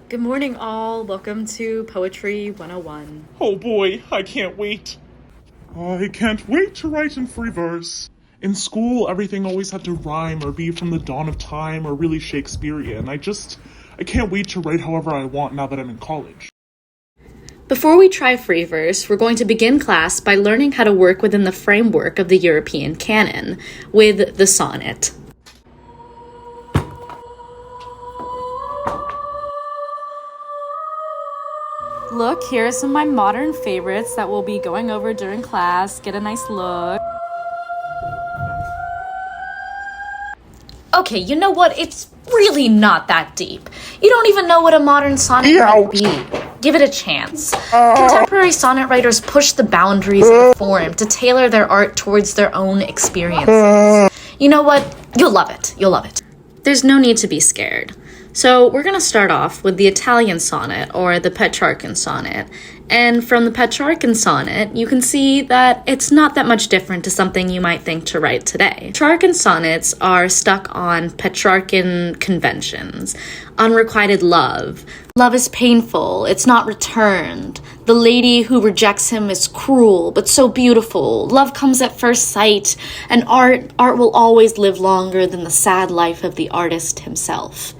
Good morning, all. Welcome to Poetry 101. Oh boy, I can't wait. I can't wait to write in free verse. In school, everything always had to rhyme or be from the dawn of time or really Shakespearean. I can't wait to write however I want now that I'm in college. Before we try free verse, we're going to begin class by learning how to work within the framework of the European canon with the sonnet. Look, here are some of my modern favorites that we'll be going over during class. Get a nice look. Okay, you know what? It's really not that deep. You don't even know what a modern sonnet might be. Give it a chance. Contemporary sonnet writers push the boundaries of the form to tailor their art towards their own experiences. You know what? You'll love it. You'll love it. There's no need to be scared. So we're going to start off with the Italian sonnet, or the Petrarchan sonnet. And from the Petrarchan sonnet, you can see that it's not that much different to something you might think to write today. Petrarchan sonnets are stuck on Petrarchan conventions. Unrequited love. Love is painful. It's not returned. The lady who rejects him is cruel, but so beautiful. Love comes at first sight, and art will always live longer than the sad life of the artist himself.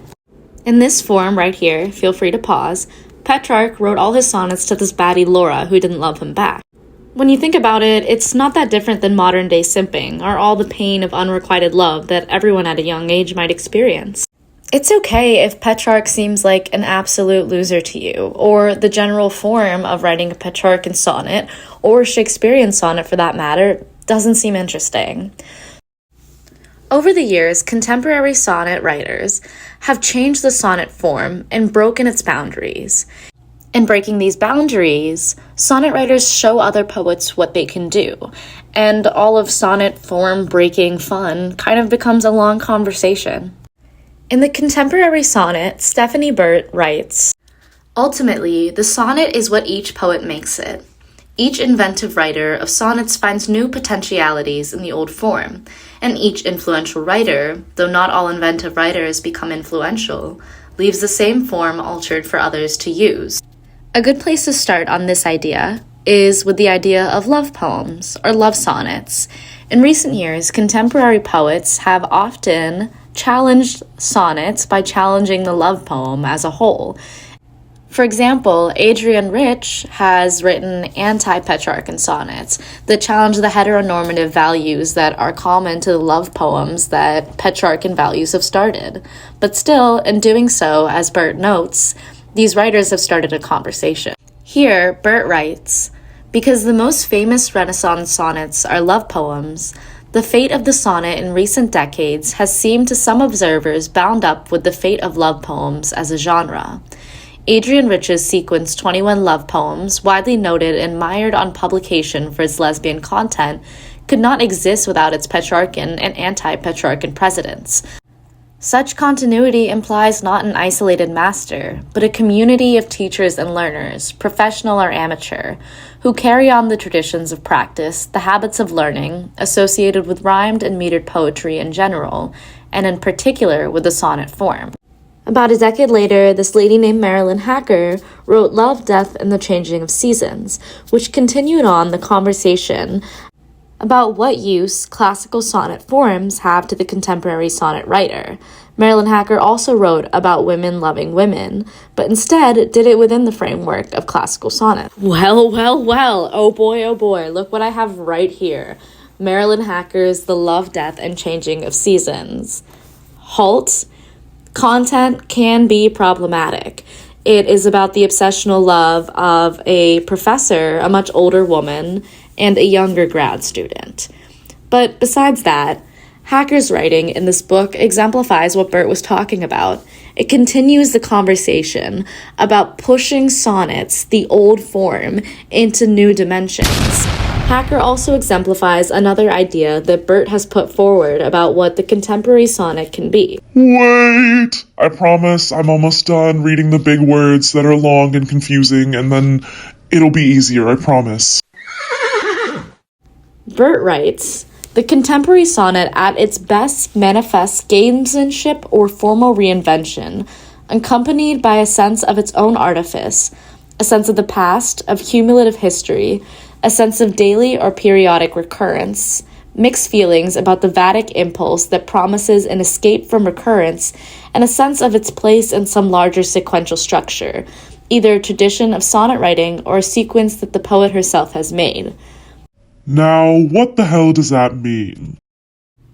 In this form right here, feel free to pause, Petrarch wrote all his sonnets to this baddie Laura who didn't love him back. When you think about it, it's not that different than modern-day simping, or all the pain of unrequited love that everyone at a young age might experience. It's okay if Petrarch seems like an absolute loser to you, or the general form of writing a Petrarchan sonnet, or Shakespearean sonnet for that matter, doesn't seem interesting. Over the years, contemporary sonnet writers have changed the sonnet form and broken its boundaries. In breaking these boundaries, sonnet writers show other poets what they can do, and all of sonnet form breaking fun kind of becomes a long conversation. In the contemporary sonnet, Stephanie Burt writes, "Ultimately, the sonnet is what each poet makes it. Each inventive writer of sonnets finds new potentialities in the old form, and each influential writer, though not all inventive writers become influential, leaves the same form altered for others to use." A good place to start on this idea is with the idea of love poems, or love sonnets. In recent years, contemporary poets have often challenged sonnets by challenging the love poem as a whole. For example, Adrienne Rich has written anti-Petrarchan sonnets that challenge the heteronormative values that are common to the love poems that Petrarchan values have started. But still, in doing so, as Burt notes, these writers have started a conversation. Here, Burt writes, "Because the most famous Renaissance sonnets are love poems, the fate of the sonnet in recent decades has seemed to some observers bound up with the fate of love poems as a genre. Adrienne Rich's sequence 21 love poems, widely noted and mired on publication for its lesbian content, could not exist without its Petrarchan and anti-Petrarchan precedents. Such continuity implies not an isolated master, but a community of teachers and learners, professional or amateur, who carry on the traditions of practice, the habits of learning, associated with rhymed and metered poetry in general, and in particular with the sonnet form." About a decade later, this lady named Marilyn Hacker wrote Love, Death, and the Changing of Seasons, which continued on the conversation about what use classical sonnet forms have to the contemporary sonnet writer. Marilyn Hacker also wrote about women loving women, but instead did it within the framework of classical sonnet. Well, oh boy, look what I have right here. Marilyn Hacker's The Love, Death, and Changing of Seasons. Halt. Content can be problematic. It is about the obsessional love of a professor, a much older woman, and a younger grad student. But besides that, Hacker's writing in this book exemplifies what Burt was talking about. It continues the conversation about pushing sonnets, the old form, into new dimensions. Hacker also exemplifies another idea that Burt has put forward about what the contemporary sonnet can be. Wait! I promise I'm almost done reading the big words that are long and confusing, and then it'll be easier, I promise. Burt writes, "The contemporary sonnet at its best manifests gamesmanship or formal reinvention accompanied by a sense of its own artifice, a sense of the past, of cumulative history, a sense of daily or periodic recurrence, mixed feelings about the Vedic impulse that promises an escape from recurrence, and a sense of its place in some larger sequential structure, either a tradition of sonnet writing or a sequence that the poet herself has made. Now, what the hell does that mean?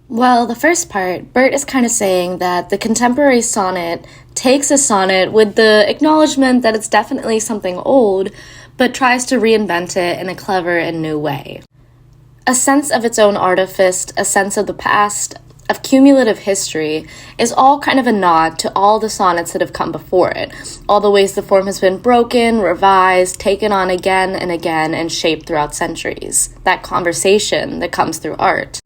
Well, the first part, Bert is kind of saying that the contemporary sonnet takes a sonnet with the acknowledgement that it's definitely something old, but tries to reinvent it in a clever and new way. A sense of its own artifice, a sense of the past, of cumulative history, is all kind of a nod to all the sonnets that have come before it, all the ways the form has been broken, revised, taken on again and again, and shaped throughout centuries. That conversation that comes through art.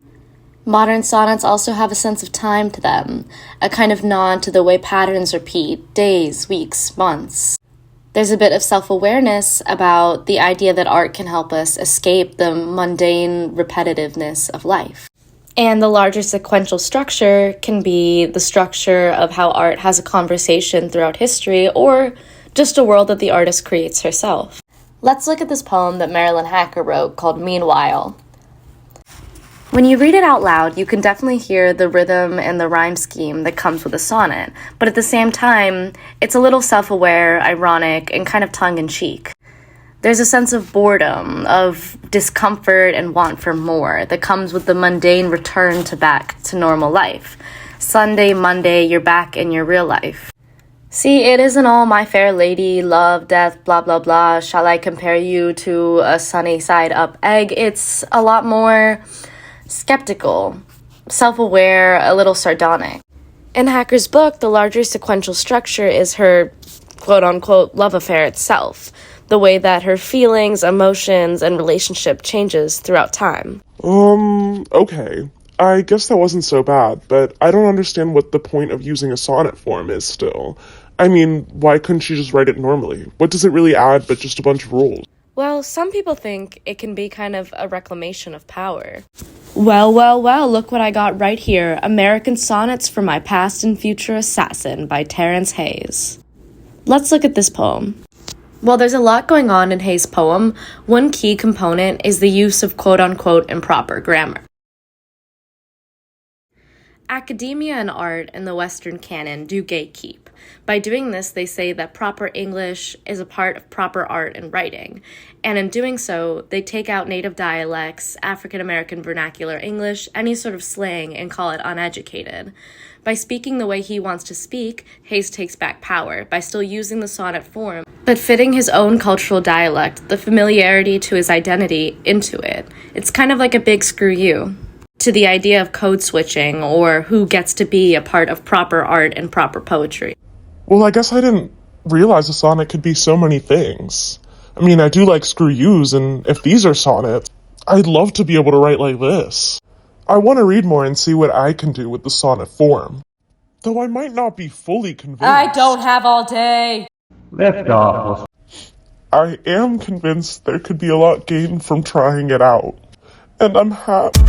Modern sonnets also have a sense of time to them, a kind of nod to the way patterns repeat, days, weeks, months. There's a bit of self-awareness about the idea that art can help us escape the mundane repetitiveness of life. And the larger sequential structure can be the structure of how art has a conversation throughout history, or just a world that the artist creates herself. Let's look at this poem that Marilyn Hacker wrote called Meanwhile. When you read it out loud, you can definitely hear the rhythm and the rhyme scheme that comes with a sonnet, but at the same time, it's a little self-aware, ironic, and kind of tongue-in-cheek. There's a sense of boredom, of discomfort and want for more that comes with the mundane return back to normal life. Sunday, Monday, you're back in your real life. See, it isn't all my fair lady, love, death, blah, blah, blah, shall I compare you to a sunny side up egg? It's a lot more skeptical, self-aware, a little sardonic. In Hacker's book, the larger sequential structure is her quote-unquote love affair itself, the way that her feelings, emotions, and relationship changes throughout time. Okay. I guess that wasn't so bad, but I don't understand what the point of using a sonnet form is still. I mean, why couldn't she just write it normally? What does it really add but just a bunch of rules? Well, some people think it can be kind of a reclamation of power. Well, look what I got right here. American Sonnets for My Past and Future Assassin by Terence Hayes. Let's look at this poem. While there's a lot going on in Hayes' poem, one key component is the use of quote-unquote improper grammar. Academia and art in the Western canon do gatekeep. By doing this, they say that proper English is a part of proper art and writing, and in doing so, they take out native dialects, African American vernacular English, any sort of slang, and call it uneducated. By speaking the way he wants to speak, Hayes takes back power by still using the sonnet form, but fitting his own cultural dialect, the familiarity to his identity, into it. It's kind of like a big screw you to the idea of code switching or who gets to be a part of proper art and proper poetry. Well, I guess I didn't realize a sonnet could be so many things. I mean, I do like screw yous, and if these are sonnets, I'd love to be able to write like this. I want to read more and see what I can do with the sonnet form. Though I might not be fully convinced. I don't have all day! Lift off. I am convinced there could be a lot gained from trying it out. And I'm happy.